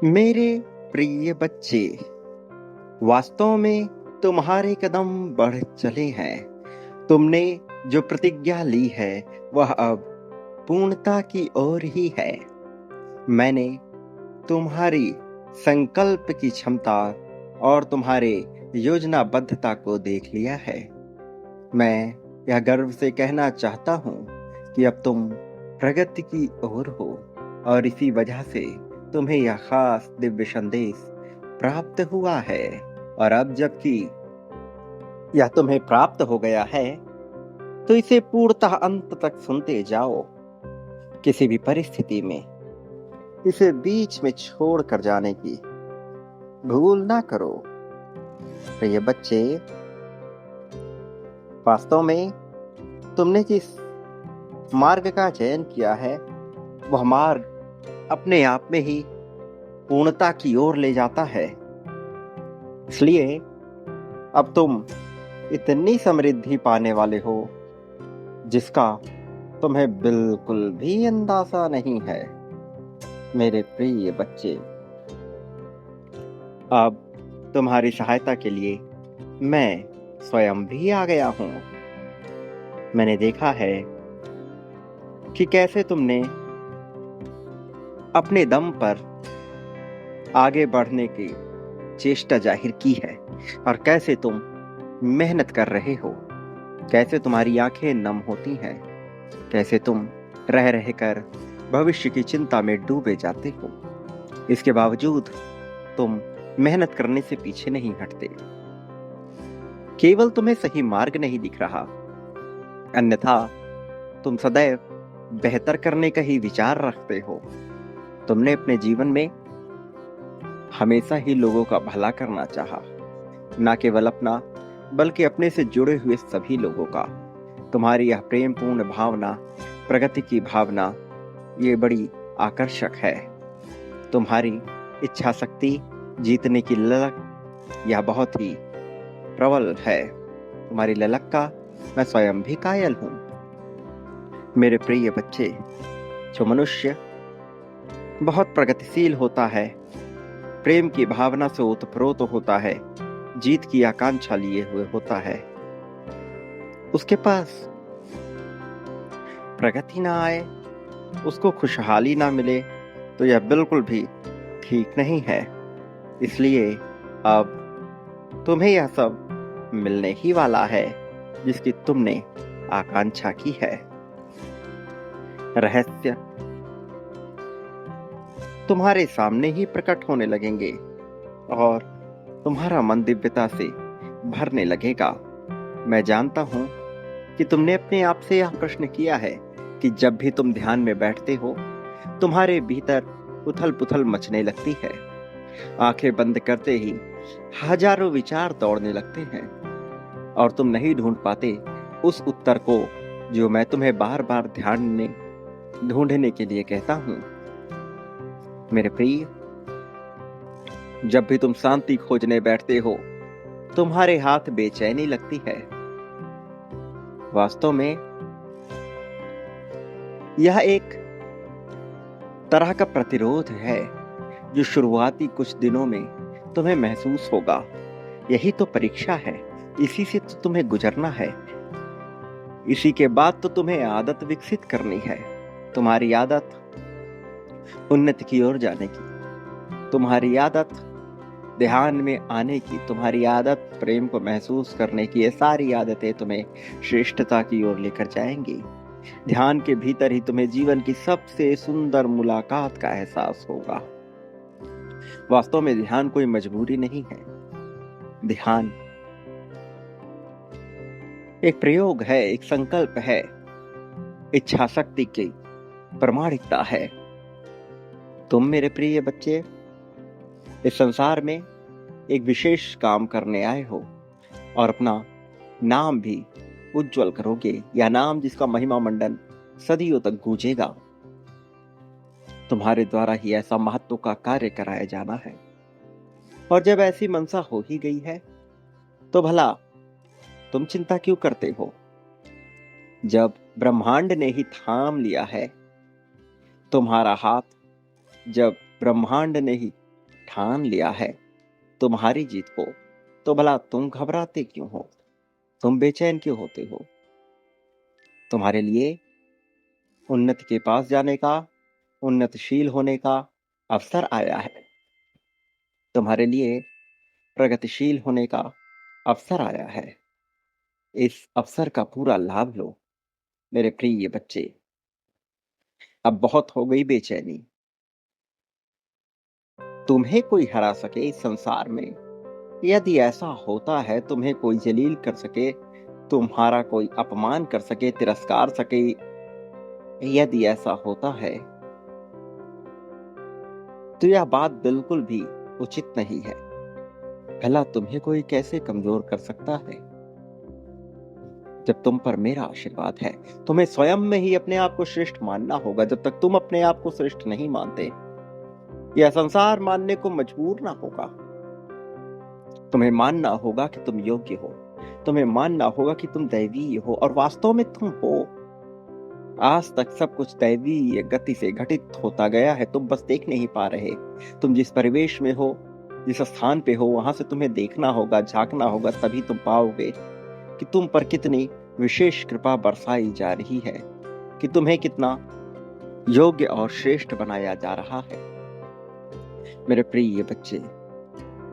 मेरे प्रिय बच्चे, वास्तव में तुम्हारे कदम बढ़ चले हैं। तुमने जो प्रतिज्ञा ली है वह अब पूर्णता की ओर ही है। मैंने तुम्हारी संकल्प की क्षमता और तुम्हारे योजनाबद्धता को देख लिया है। मैं यह गर्व से कहना चाहता हूँ कि अब तुम प्रगति की ओर हो और इसी वजह से तुम्हें यह खास दिव्य संदेश प्राप्त हुआ है। और अब जबकि यह तुम्हें प्राप्त हो गया है तो इसे पूर्णतः अंत तक सुनते जाओ। किसी भी परिस्थिति में इसे बीच में छोड़ कर जाने की भूल ना करो। प्रिय बच्चे, वास्तव में तुमने जिस मार्ग का चयन किया है वह मार्ग अपने आप में ही पूर्णता की ओर ले जाता है। इसलिए अब तुम इतनी समृद्धि पाने वाले हो जिसका तुम्हें बिल्कुल भी अंदाजा नहीं है। मेरे प्रिय बच्चे, अब तुम्हारी सहायता के लिए मैं स्वयं भी आ गया हूं। मैंने देखा है कि कैसे तुमने अपने दम पर आगे बढ़ने की चेष्टा जाहिर की है और कैसे तुम मेहनत कर रहे हो, कैसे तुम्हारी आंखें नम होती हैं, कैसे तुम रह रहकर भविष्य की चिंता में डूबे जाते हो। इसके बावजूद तुम मेहनत करने से पीछे नहीं हटते। केवल तुम्हें सही मार्ग नहीं दिख रहा, अन्यथा तुम सदैव बेहतर करने का ही विचार रखते हो। तुमने अपने जीवन में हमेशा ही लोगों का भला करना चाहा, न केवल अपना बल्कि अपने से जुड़े हुए सभी लोगों का। तुम्हारी यह प्रेमपूर्ण भावना, प्रगति की भावना, ये बड़ी आकर्षक है। तुम्हारी इच्छा शक्ति, जीतने की ललक, यह बहुत ही प्रबल है। तुम्हारी ललक का मैं स्वयं भी कायल हूं। मेरे प्रिय बच्चे, जो मनुष्य बहुत प्रगतिशील होता है, प्रेम की भावना से ओतप्रोत होता है, जीत की आकांक्षा लिए हुए होता है, उसके पास प्रगति ना आए, उसको खुशहाली ना मिले तो यह बिल्कुल भी ठीक नहीं है। इसलिए अब तुम्हें यह सब मिलने ही वाला है जिसकी तुमने आकांक्षा की है। रहस्य तुम्हारे सामने ही प्रकट होने लगेंगे और तुम्हारा मन दिव्यता से भरने लगेगा। मैं जानता हूं कि तुमने अपने आप से यह प्रश्न किया है कि जब भी तुम ध्यान में बैठते हो तुम्हारे भीतर उथल पुथल मचने लगती है। आंखें बंद करते ही हजारों विचार दौड़ने लगते हैं और तुम नहीं ढूंढ पाते उस उत्तर को जो मैं तुम्हें बार बार ध्यान में ढूंढने के लिए कहता हूं। मेरे प्रिय, जब भी तुम शांति खोजने बैठते हो तुम्हारे हाथ बेचैनी लगती है। वास्तव में यह एक तरह का प्रतिरोध है जो शुरुआती कुछ दिनों में तुम्हें महसूस होगा। यही तो परीक्षा है, इसी से तो तुम्हें गुजरना है। इसी के बाद तो तुम्हें आदत विकसित करनी है। तुम्हारी आदत उन्नति की ओर जाने की, तुम्हारी आदत ध्यान में आने की, तुम्हारी आदत प्रेम को महसूस करने की, ये सारी आदतें तुम्हें श्रेष्ठता की ओर लेकर जाएंगी। ध्यान के भीतर ही तुम्हें जीवन की सबसे सुंदर मुलाकात का एहसास होगा। वास्तव में ध्यान कोई मजबूरी नहीं है। ध्यान एक प्रयोग है, एक संकल्प है, इच्छा शक्ति की प्रामाणिकता है। तुम मेरे प्रिय बच्चे इस संसार में एक विशेष काम करने आए हो और अपना नाम भी उज्जवल करोगे। यह नाम जिसका महिमा मंडन सदियों तक गूंजेगा। तुम्हारे द्वारा ही ऐसा महत्व का कार्य कराया जाना है। और जब ऐसी मनसा हो ही गई है तो भला तुम चिंता क्यों करते हो? जब ब्रह्मांड ने ही थाम लिया है तुम्हारा हाथ, जब ब्रह्मांड ने ही ठान लिया है तुम्हारी जीत को, तो भला तुम घबराते क्यों हो? तुम बेचैन क्यों होते हो? तुम्हारे लिए उन्नति के पास जाने का, उन्नतिशील होने का अवसर आया है। तुम्हारे लिए प्रगतिशील होने का अवसर आया है। इस अवसर का पूरा लाभ लो मेरे प्रिय बच्चे। अब बहुत हो गई बेचैनी। तुम्हें कोई हरा सके इस संसार में, यदि ऐसा होता है, तुम्हें कोई जलील कर सके, तुम्हारा कोई अपमान कर सके, तिरस्कार सके, यदि ऐसा होता है तो यह बात बिल्कुल भी उचित नहीं है। भला तुम्हें कोई कैसे कमजोर कर सकता है जब तुम पर मेरा आशीर्वाद है। तुम्हें स्वयं में ही अपने आप को श्रेष्ठ मानना होगा। जब तक तुम अपने आप को श्रेष्ठ नहीं मानते, यह संसार मानने को मजबूर ना होगा। तुम्हें मानना होगा कि तुम योग्य हो, तुम्हें मानना होगा कि तुम दैवीय हो, और वास्तव में तुम हो। आज तक सब कुछ दैवीय गति से घटित होता गया है, तुम बस देख नहीं पा रहे। तुम जिस परिवेश में हो, जिस स्थान पे हो, वहां से तुम्हें देखना होगा, झांकना होगा, तभी तुम पाओगे कि तुम पर कितनी विशेष कृपा बरसाई जा रही है, कि तुम्हें कितना योग्य और श्रेष्ठ बनाया जा रहा है। मेरे प्रिय बच्चे,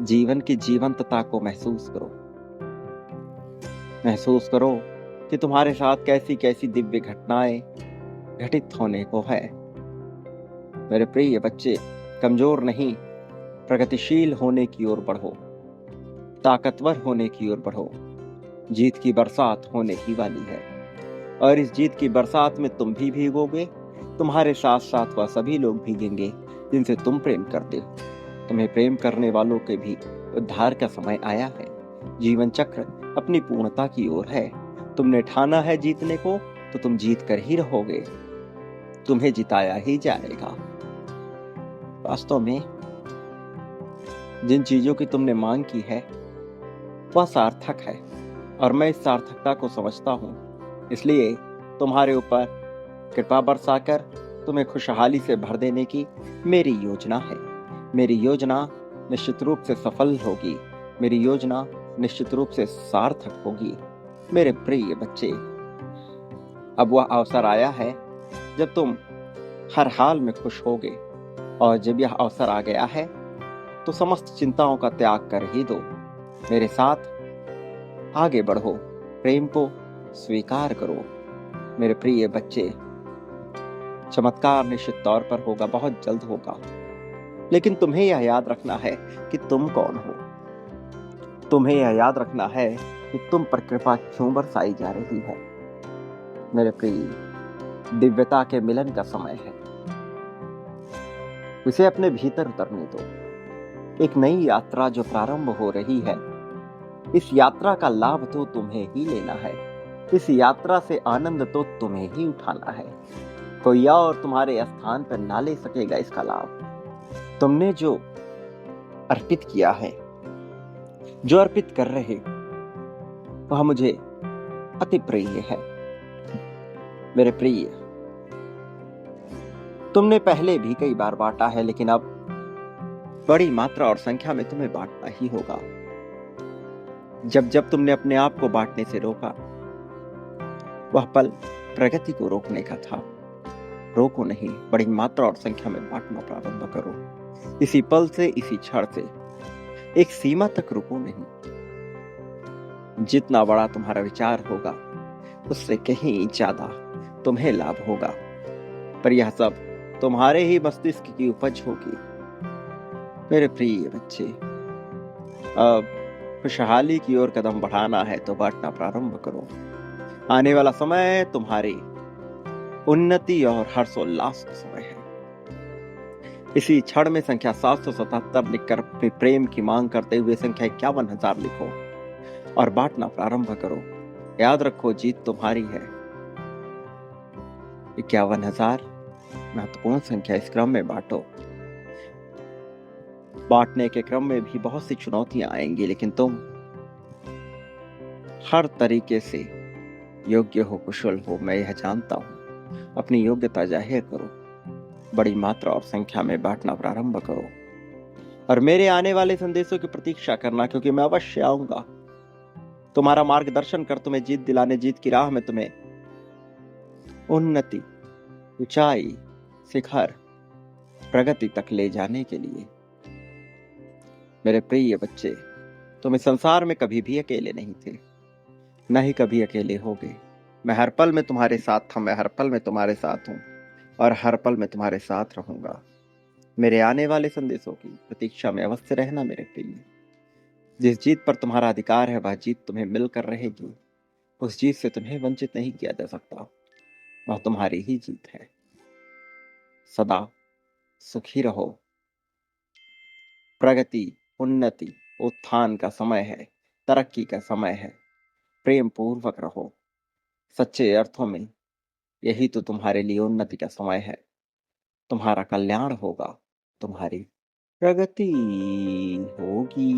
जीवन की जीवंतता को महसूस करो। महसूस करो कि तुम्हारे साथ कैसी कैसी दिव्य घटनाएं घटित होने को है। मेरे प्रिय बच्चे, कमजोर नहीं, प्रगतिशील होने की ओर बढ़ो, ताकतवर होने की ओर बढ़ो। जीत की बरसात होने ही वाली है, और इस जीत की बरसात में तुम भी भीगोगे, तुम्हारे साथ साथ वह सभी लोग भीगेंगे जिनसे तुम प्रेम करते हो। तुम्हें प्रेम करने वालों के भी उद्धार का समय आया है। जीवन चक्र अपनी पूर्णता की ओर है। तुमने ठाना है जीतने को, तो तुम जीत कर ही रहोगे। तुम्हें जिताया ही जाएगा। वास्तव में जिन चीजों की तुमने मांग की है वह सार्थक है, और मैं इस सार्थकता को समझता हूं। इसलिए तुम्हारे ऊपर कृपा बरसाकर तुम्हें खुशहाली से भर देने की मेरी योजना है। मेरी योजना निश्चित रूप से सफल होगी। मेरी योजना निश्चित रूप से सार्थक होगी। मेरे प्रिय बच्चे, अब वह अवसर आया है जब तुम हर हाल में खुश होगे, और जब यह अवसर आ गया है तो समस्त चिंताओं का त्याग कर ही दो। मेरे साथ आगे बढ़ो, प्रेम को स्वीकार करो। मेरे प्रिय बच्चे, चमत्कार निश्चित तौर पर होगा, बहुत जल्द होगा, लेकिन तुम्हें यह याद रखना है कि तुम कौन हो। तुम्हें यह याद रखना है कि तुम पर कृपा क्यों बरसाई जा रही है। मेरे प्रिय, दिव्यता के मिलन का समय है। इसे अपने भीतर उतरने दो। एक नई यात्रा जो प्रारंभ हो रही है, इस यात्रा का लाभ तो तुम्हें ही लेना है। इस यात्रा से आनंद तो तुम्हें ही उठाना है। कोई और तुम्हारे स्थान पर ना ले सकेगा इसका लाभ। तुमने जो अर्पित किया है, जो अर्पित कर रहे, वह मुझे अति प्रिय है। मेरे प्रिय, तुमने पहले भी कई बार बांटा है, लेकिन अब बड़ी मात्रा और संख्या में तुम्हें बांटना ही होगा। जब जब तुमने अपने आप को बांटने से रोका, वह पल प्रगति को रोकने का था। रोको नहीं, बड़ी मात्रा और संख्या में बांटना प्रारंभ करो। इसी पल से, इसी क्षण से, एक सीमा तक रुको नहीं। जितना बड़ा तुम्हारा विचार होगा, उससे कहीं ज्यादा तुम्हें लाभ होगा, पर यह सब तुम्हारे ही मस्तिष्क की उपज होगी। मेरे प्रिय बच्चे, अब खुशहाली की ओर कदम बढ़ाना है तो बांटना प्रारंभ करो। आने वाला समय तुम्हारी उन्नति और हर्षोल्लास का समय है। इसी क्षण में संख्या 777 लिखकर अपने प्रेम की मांग करते हुए संख्या 51,000 लिखो और बांटना प्रारंभ करो। याद रखो, जीत तुम्हारी है। 51,000 महत्वपूर्ण संख्या। इस क्रम में बांटो। बांटने के क्रम में भी बहुत सी चुनौतियां आएंगी, लेकिन तुम हर तरीके से योग्य हो, कुशल हो, मैं यह जानता हूं। अपनी योग्यता जाहिर करो। बड़ी मात्रा और संख्या में बांटना प्रारंभ करो। और मेरे आने वाले संदेशों की प्रतीक्षा करना, क्योंकि मैं अवश्य आऊंगा तुम्हारा मार्गदर्शन कर, तुम्हें जीत दिलाने, जीत की राह में तुम्हें उन्नति, ऊंचाई, शिखर, प्रगति तक ले जाने के लिए। मेरे प्रिय बच्चे, तुम इस संसार में कभी भी अकेले नहीं थे, न ही कभी अकेले होगे। मैं हर पल में तुम्हारे साथ था, मैं हर पल में तुम्हारे साथ हूं और हर पल में तुम्हारे साथ रहूंगा। मेरे आने वाले संदेशों की प्रतीक्षा में अवश्य रहना मेरे प्रिय। जिस जीत पर तुम्हारा अधिकार है वह जीत तुम्हें मिलकर रहेगी। उस जीत से तुम्हें वंचित नहीं किया जा सकता, वह तुम्हारी ही जीत है। सदा सुखी रहो। प्रगति, उन्नति, उत्थान का समय है, तरक्की का समय है। प्रेम पूर्वक रहो। सच्चे अर्थों में यही तो तुम्हारे लिए उन्नति का समय है। तुम्हारा कल्याण होगा, तुम्हारी प्रगति होगी।